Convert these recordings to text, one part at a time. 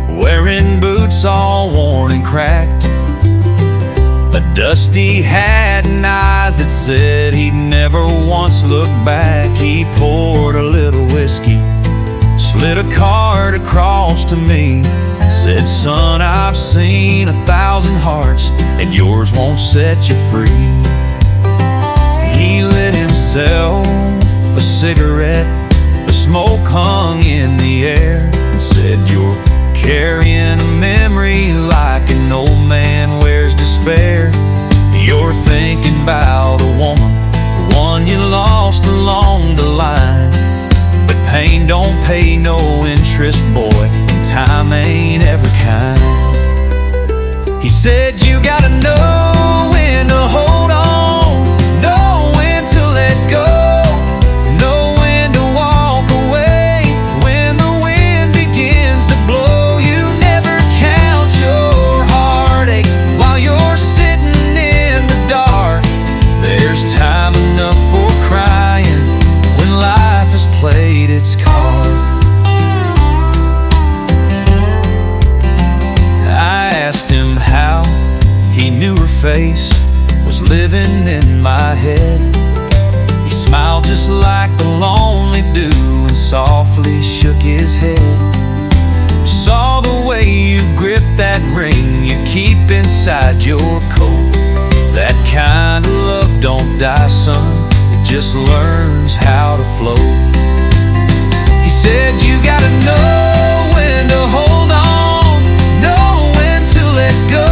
wearing boots all worn and cracked, a dusty hat and eyes that said he'd never once look back. He poured a little whiskey, slid a card across to me, said, "Son, I've seen 1,000 hearts, and yours won't set you free." He lit himself a cigarette, the smoke hung in the air, and said, "You're carrying a memory like an old man wears despair. You're thinking about a woman, the one you lost along the line. But pain don't pay no interest, boy, and time ain't ever kind." He said, "You gotta know when to hold on, know when to let go, know when to walk away when the wind begins to blow. You never count your heartache while you're sitting in the dark. There's time enough for crying when life has played its card." I asked him how he knew her face was living in my head. He smiled just like the lonely do and softly shook his head. "Saw the way you grip that ring you keep inside your coat. That kind of love don't die, son, it just learns how to float." He said, "You gotta know when to hold on, know when to let go,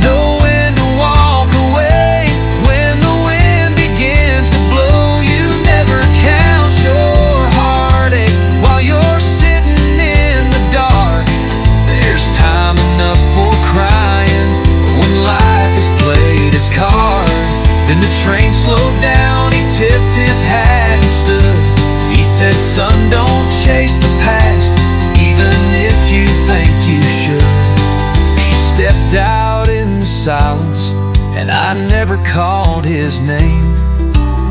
know when to walk away when the wind begins to blow. You never count your heartache while you're sitting in the dark. There's time enough for crying when life has played its card." Then the train slowed down, he tipped his hat and stood. He said, "Son, don't chase the past, even if you think you should." He stepped out in the silence, and I never called his name,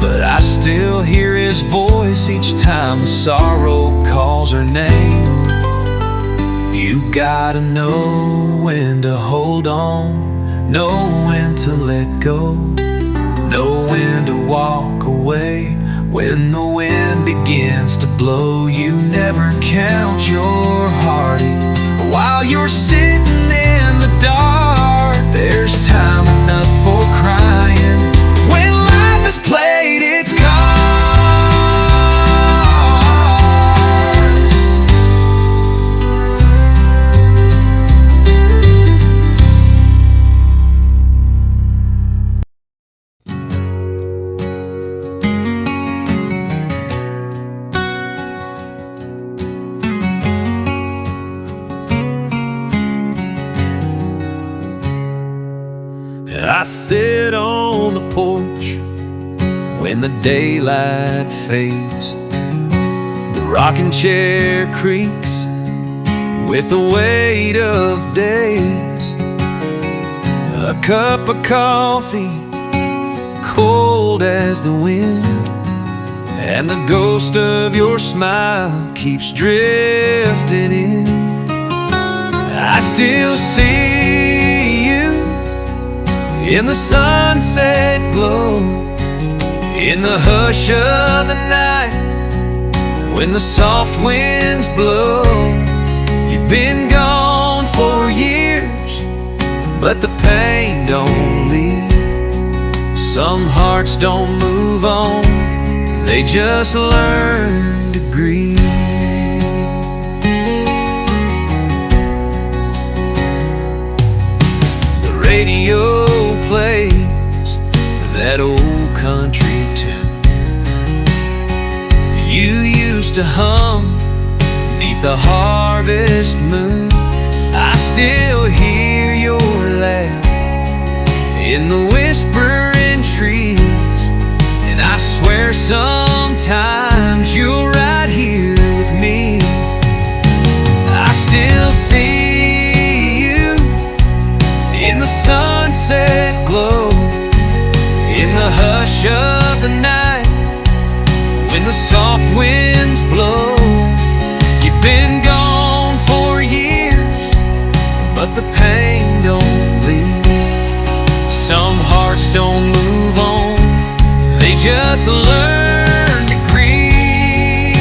but I still hear his voice each time sorrow calls her name. You gotta know when to hold on, know when to let go, know when to walk away when the wind begins to blow. You never count your heartache while you're sitting in the dark. There's time enough for crying when life has played its cards. I sit on the porch when the daylight fades. The rocking chair creaks with the weight of days. A cup of coffee, cold as the wind, and the ghost of your smile keeps drifting in. I still see you in the sunset glow, in the hush of the night, when the soft winds blow. You've been gone for years, but the pain don't leave. Some hearts don't move on, they just learn to grieve. The radio plays that old country tune you used to hum beneath the harvest moon. I still hear your laugh in the whispering trees, and I swear sometimes you're right here with me. I still see you in the sunset glow, in the hush of the night, when the soft winds blow. You've been gone for years, just learn to grieve.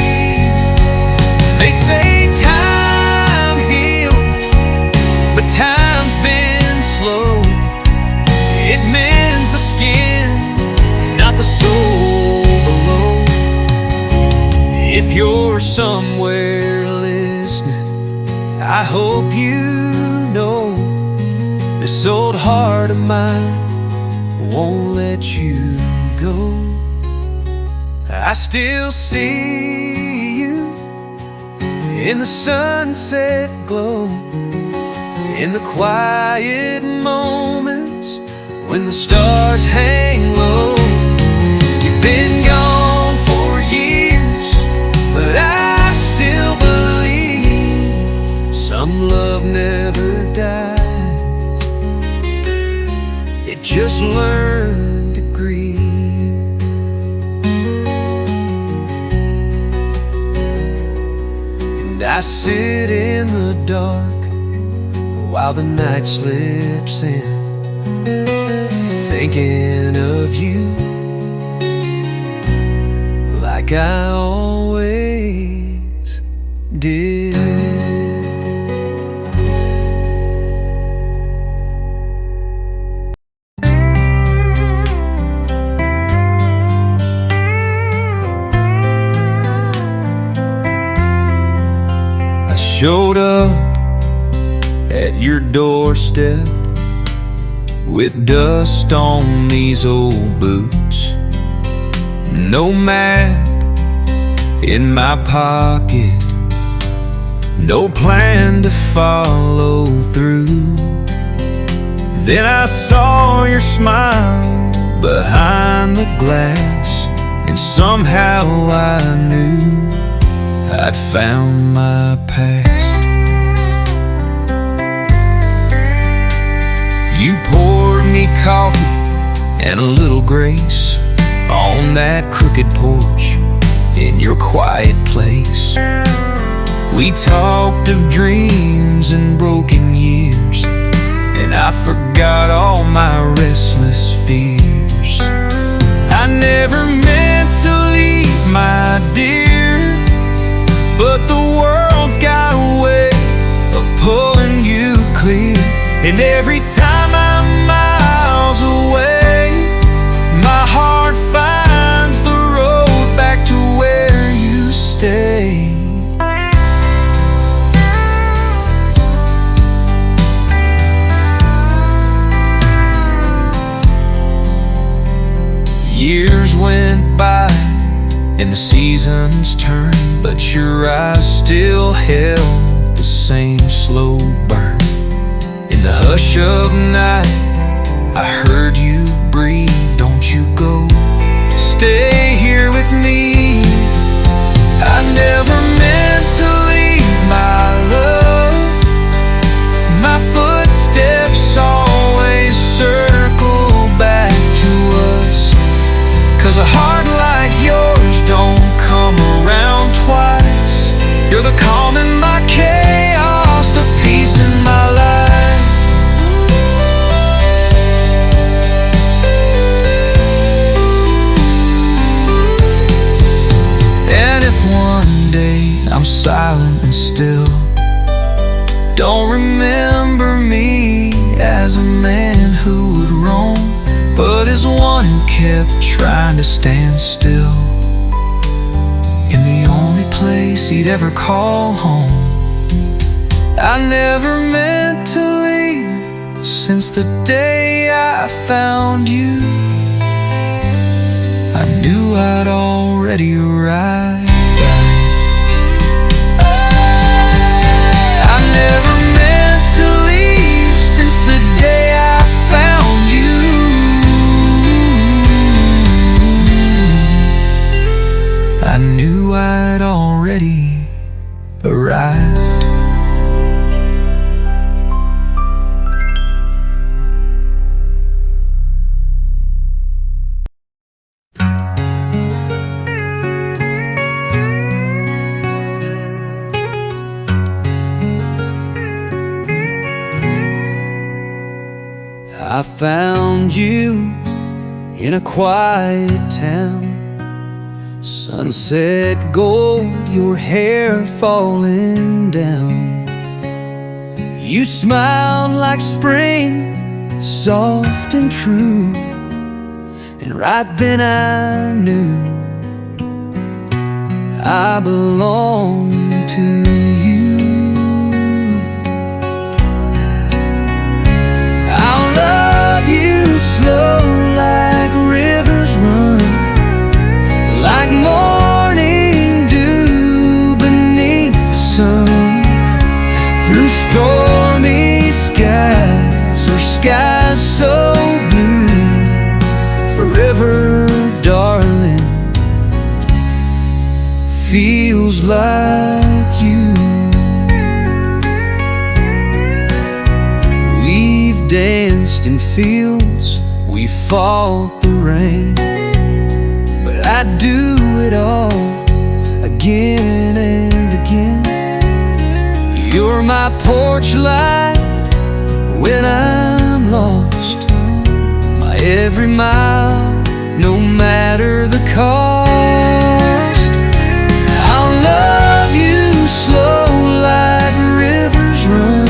They say time heals, but time's been slow. It mends the skin, not the soul below. If you're somewhere listening, I hope you know this old heart of mine won't let you go. I still see you in the sunset glow, in the quiet moments when the stars hang low. You've been gone for years, but I still believe some love never dies. It just learned to grieve. And I sit in the dark while the night slips in, thinking of you like I always did. I showed up at your doorstep with dust on these old boots, no map in my pocket, no plan to follow through. Then I saw your smile behind the glass, and somehow I knew I'd found my past. You poured me coffee and a little grace on that crooked porch in your quiet place. We talked of dreams and broken years, and I forgot all my restless fears. I never meant to leave, my dear, but the world's got a way of pulling you clear. And every time I'm miles away, my heart finds the road back to where you stay. Years went by and the seasons turned, but your eyes still held the same slow burn. In the hush of night, I heard you breathe, don't you go, stay here with me. I never meant to leave, my love. My footsteps always circle back to us, 'cause a heart like yours don't come around twice. You're the calm in my chaos, the peace in my life. One day I'm silent and still, don't remember me as a man who would roam, but as one who kept trying to stand still in the only place he'd ever call home. I never meant to leave since the day I found you. I knew I'd already arrived. Never meant to leave since the day I found you. I knew I'd already arrived. I found you in a quiet town Sunset gold, your hair falling down. You smiled like spring, soft and true. And right then I knew I belong to you. I'll love you slow like rivers run, like morning dew beneath the sun, through stormy skies or skies so blue. Forever, darling, feels like you. We've danced in fields, we fought the rain, but I'd do it all again and again. You're my porch light when I'm lost, my every mile, no matter the cost. I'll love you slow like rivers run,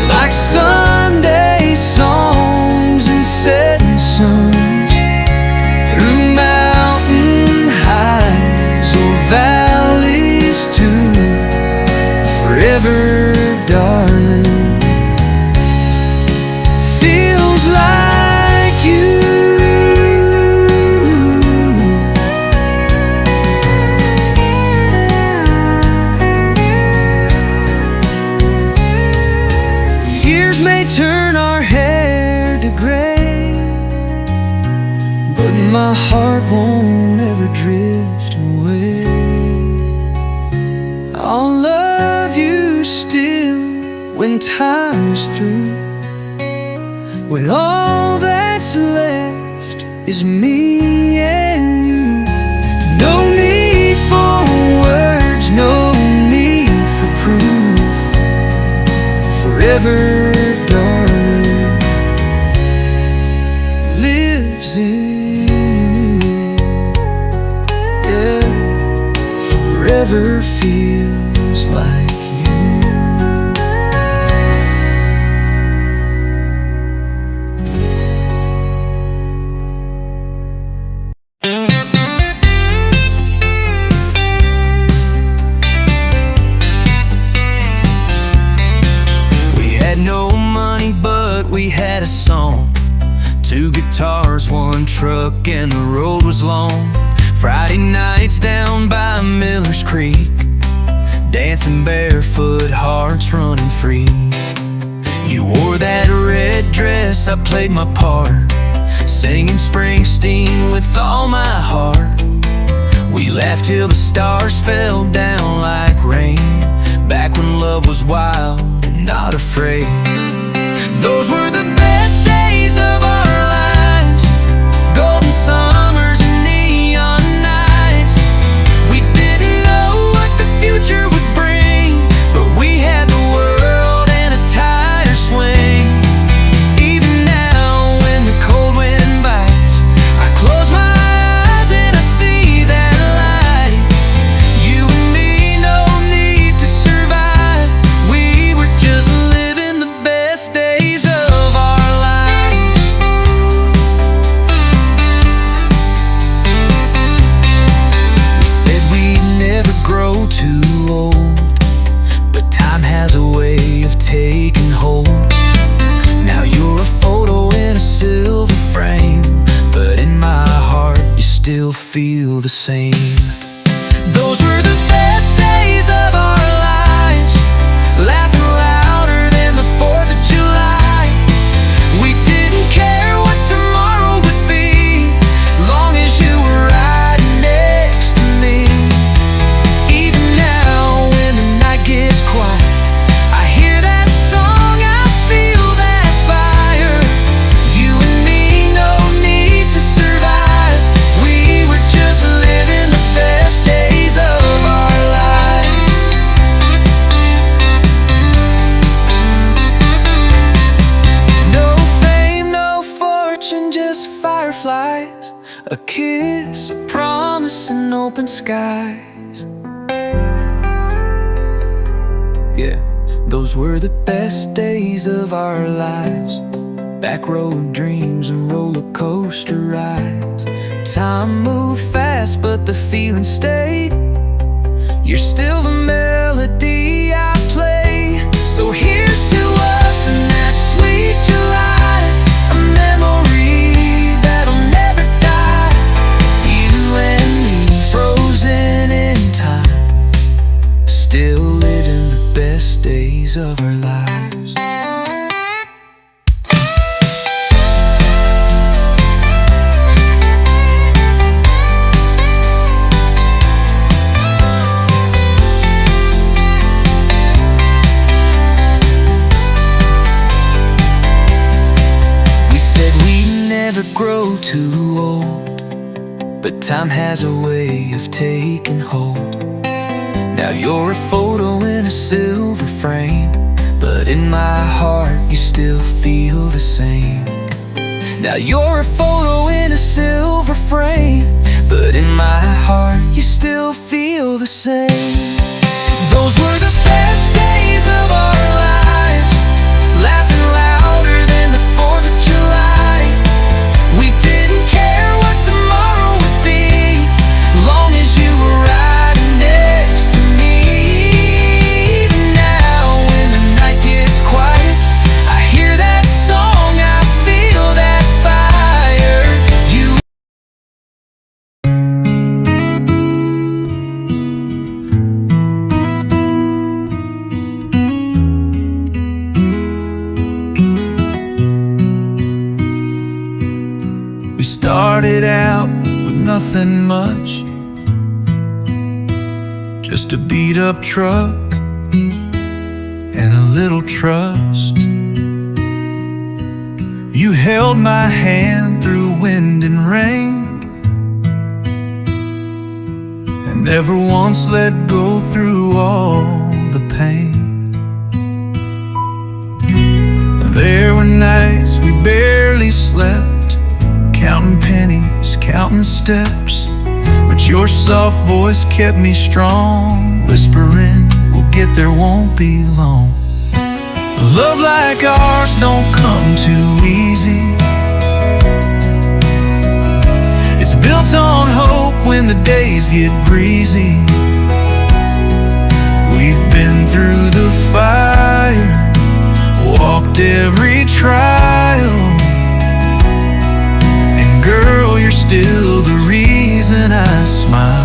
like Sunday songs and setting suns, through mountain highs or valleys too. Forever, darling, feels like you. Years may turn our hair to gray, but my heart won't ever drift away. I'll love you still when time is through, when all that's left is me and you. No need for words, no need for proof. Forever, darling, lives in you. Yeah, forever feels like you. We had a song, 2 guitars, 1 truck, and the road was long. Friday nights down by Miller's Creek, dancing barefoot, hearts running free. You wore that red dress, I played my part, singing Springsteen with all my heart. We laughed till the stars fell down like rain, back when love was wild and not afraid. Those were the best days of our lives, golden summers and neon nights. We didn't know what the future would bring, but we had the world in a tighter swing. Even now when the cold wind bites, I close my eyes and I see that light. You and me, no need to survive, we were just living the best days of our lives. We said we'd never grow too old, but time has a way of taking hold. Now you're a photo in a silver frame, but in my heart you still feel the same. Those were the best days of our lives, laughing louder than the 4th of July. We didn't care what tomorrow would be, long as you were right next to me. Even now when the night gets quiet, I hear that song, I feel that fire. You and me, no need to survive, we were just living the best days of our lives. No fame, no fortune, just fireflies, a kiss, a promise promise and open skies. Yeah, those were the best days of our lives. Back road dreams and roller coaster rides. Time moved fast, but the feeling stayed. You're still the melody I play. So here's to us and that sweet July, a memory that'll never die. You and me frozen in time, still living the best days of our lives. Never grow too old, but time has a way of taking hold. Now you're a photo in a silver frame, but in my heart you still feel the same. Now you're a photo in a silver frame, but in my heart you still feel the same. Those were the best days of our lives, laughing louder than the 4th of July. We didn't care what tomorrow would be, long as you were riding next to me. Even now when the night gets quiet, I hear that song, I feel that fire. We started out with nothing much, just a beat-up truck and a little trust. You held my hand through wind and rain, and never once let go through all the pain. There were nights we barely slept, counting pennies, counting steps, but your soft voice kept me strong, whispering, we'll get there, won't be long. A love like ours don't come too easy. It's built on hope when the days get breezy. We've been through the fire, walked every trial. Girl, you're still the reason I smile.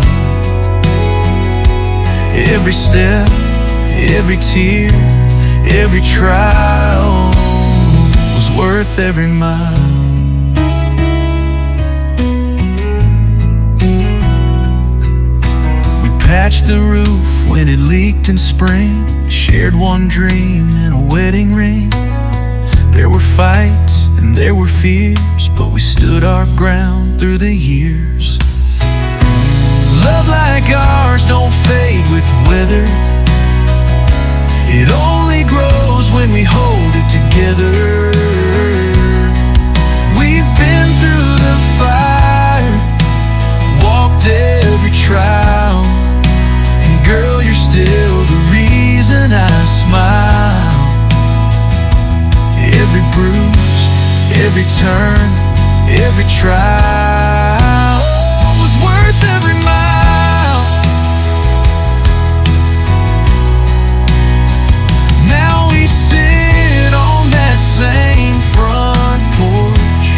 Every step, every tear, every trial was worth every mile. We patched the roof when it leaked in spring, shared one dream and a wedding ring. There were fights and there were fears, but we stood our ground through the years. Love like ours don't fade with weather, it only grows when we hold it together. We've been through the fire, walked every trial, and girl, you're still the reason I smile. Every bruise, every turn, every trial was worth every mile. Now we sit on that same front porch,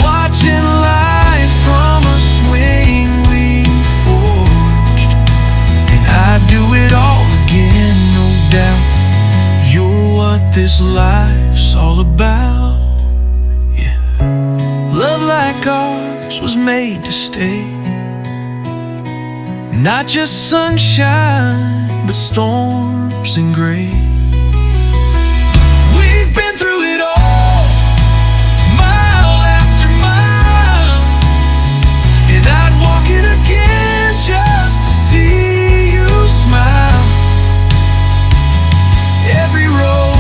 watching life from a swing we forged. And I'd do it all again, no doubt. You're what this life's all about, yeah. Love like ours was made to stay, not just sunshine, but storms and gray. We've been through it all, mile after mile, and I'd walk it again just to see you smile. Every road,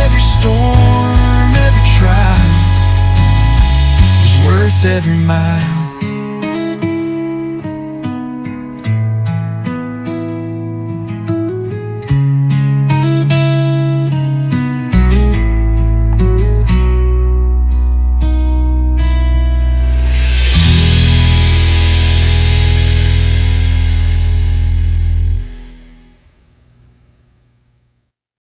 every storm, every trial was worth every mile.